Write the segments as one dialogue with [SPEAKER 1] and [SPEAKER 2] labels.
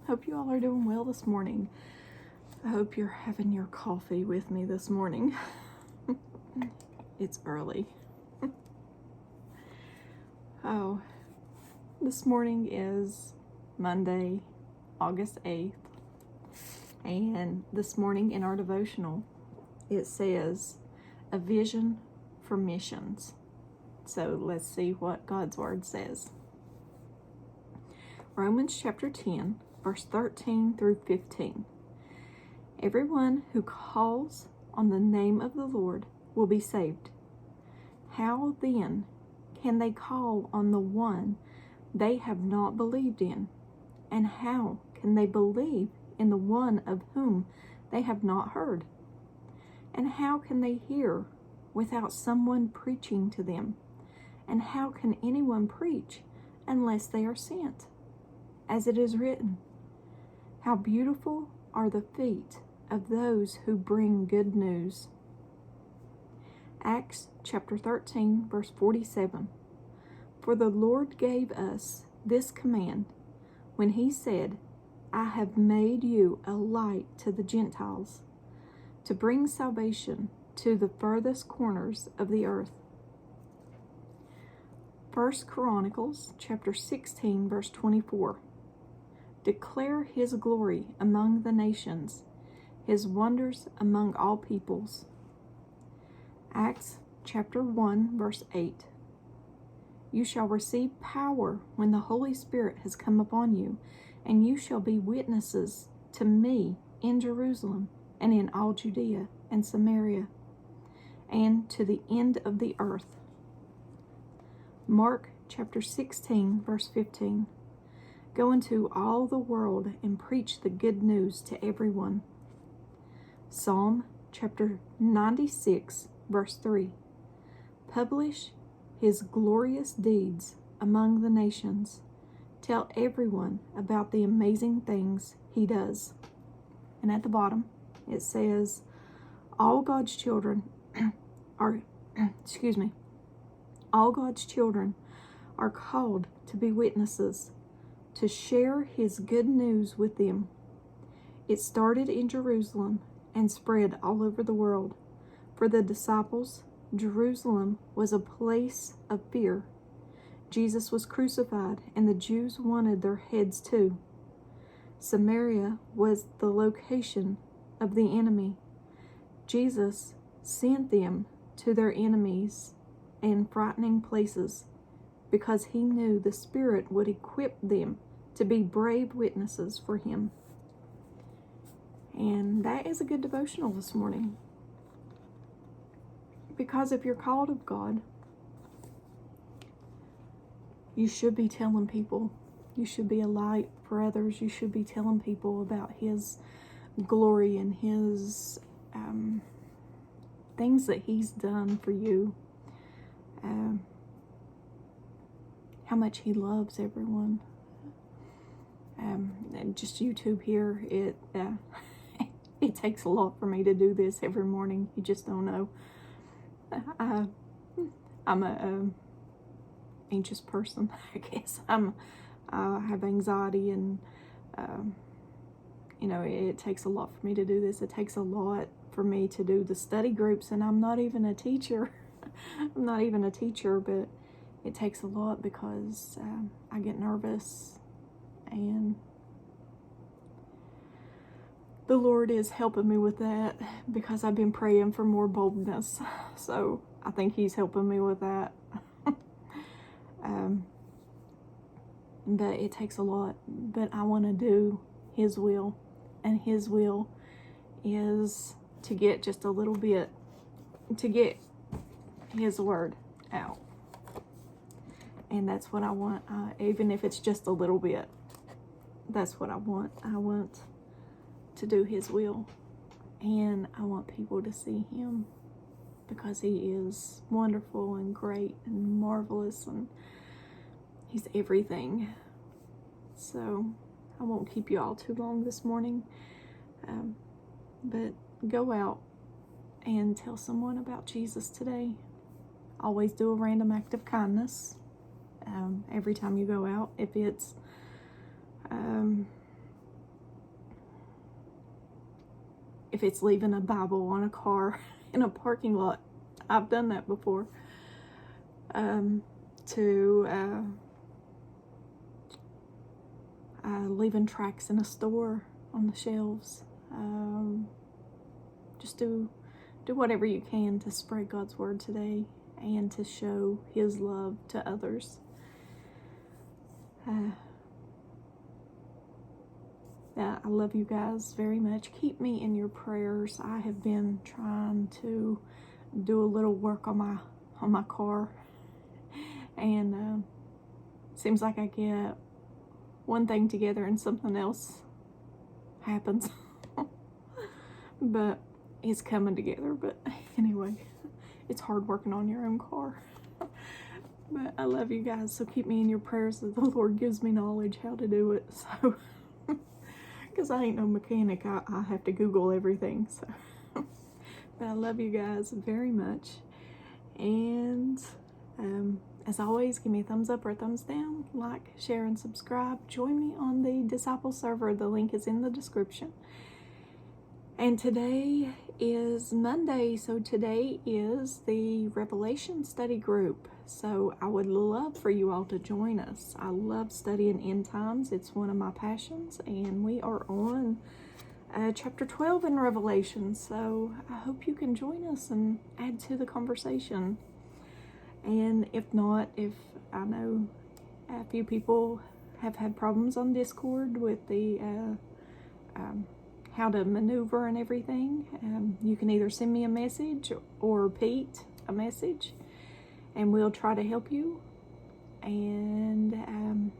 [SPEAKER 1] Hope you all are doing well this morning. I hope you're having your coffee with me this morning. It's early. Oh, this morning is Monday, August 8th. And this morning in our devotional, it says, a vision for missions. So let's see what God's word says. Romans chapter 10, verse 13 through 15. Everyone who calls on the name of the Lord will be saved. How then can they call on the one they have not believed in? And how can they believe in the one of whom they have not heard? And how can they hear without someone preaching to them? And how can anyone preach unless they are sent? As it is written, how beautiful are the feet of those who bring good news. Acts chapter 13, verse 47. For the Lord gave us this command when he said, I have made you a light to the Gentiles, to bring salvation to the furthest corners of the earth. 1 Chronicles chapter 16, verse 24. Declare his glory among the nations, his wonders among all peoples. Acts chapter 1, verse 8. You shall receive power when the Holy Spirit has come upon you, and you shall be witnesses to me in Jerusalem and in all Judea and Samaria and to the end of the earth. Mark chapter 16, verse 15. Go into all the world and preach the good news to everyone. Psalm chapter 96, verse 3. Publish his glorious deeds among the nations. Tell everyone about the amazing things he does. And at the bottom, it says, all God's children are, all God's children are called to be witnesses, to share his good news with them. It started in Jerusalem and spread all over the world. For the disciples, Jerusalem was a place of fear. Jesus was crucified, and the Jews wanted their heads too. Samaria was the location of the enemy. Jesus sent them to their enemies and frightening places because he knew the Spirit would equip them to be brave witnesses for him. And that is a good devotional this morning. Because if you're called of God, you should be telling people. You should be a light for others. You should be telling people about his glory and his things that he's done for you. How much he loves everyone. And just YouTube here, it takes a lot for me to do this every morning. You just don't know. I'm a anxious person, I guess. I have anxiety, and it takes a lot for me to do this. It takes a lot for me to do the study groups, and I'm not even a teacher. I'm not even a teacher, but it takes a lot because I get nervous, and the Lord is helping me with that because I've been praying for more boldness. So I think he's helping me with that. But it takes a lot. But I want to do his will. And his will is to get just a little bit, to get his word out. And that's what I want. Even if it's just a little bit, that's what I want. I want to do his will, and I want people to see him because he is wonderful and great and marvelous, and he's everything. So I won't keep you all too long this morning, but go out and tell someone about Jesus today. Always do a random act of kindness every time you go out. If it's if it's leaving a Bible on a car in a parking lot. I've done that before. To leaving tracts in a store on the shelves. Just do whatever you can to spread God's word today and to show His love to others. I love you guys very much. Keep me in your prayers. I have been trying to do a little work on my car, and seems like I get one thing together and something else happens. But it's coming together. But anyway, it's hard working on your own car. But I love you guys, so keep me in your prayers that the Lord gives me knowledge how to do it. So, because I ain't no mechanic, I have to Google everything. So, but I love you guys very much. And as always, give me a thumbs up or a thumbs down. Like, share, and subscribe. Join me on the Disciple server. The link is in the description. And today is Monday, so today is the Revelation study group. So I would love for you all to join us. I love studying end times. It's one of my passions, and we are on chapter 12 in Revelation. So I hope you can join us and add to the conversation. And if not, if I know a few people have had problems on Discord with the how to maneuver and everything, you can either send me a message or Pete a message, and we'll try to help you. And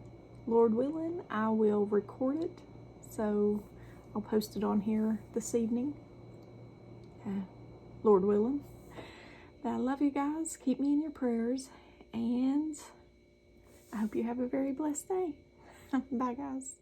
[SPEAKER 1] Lord willing, I will record it, so I'll post it on here this evening, Lord willing. But I love you guys. Keep me in your prayers, and I hope you have a very blessed day. Bye, guys.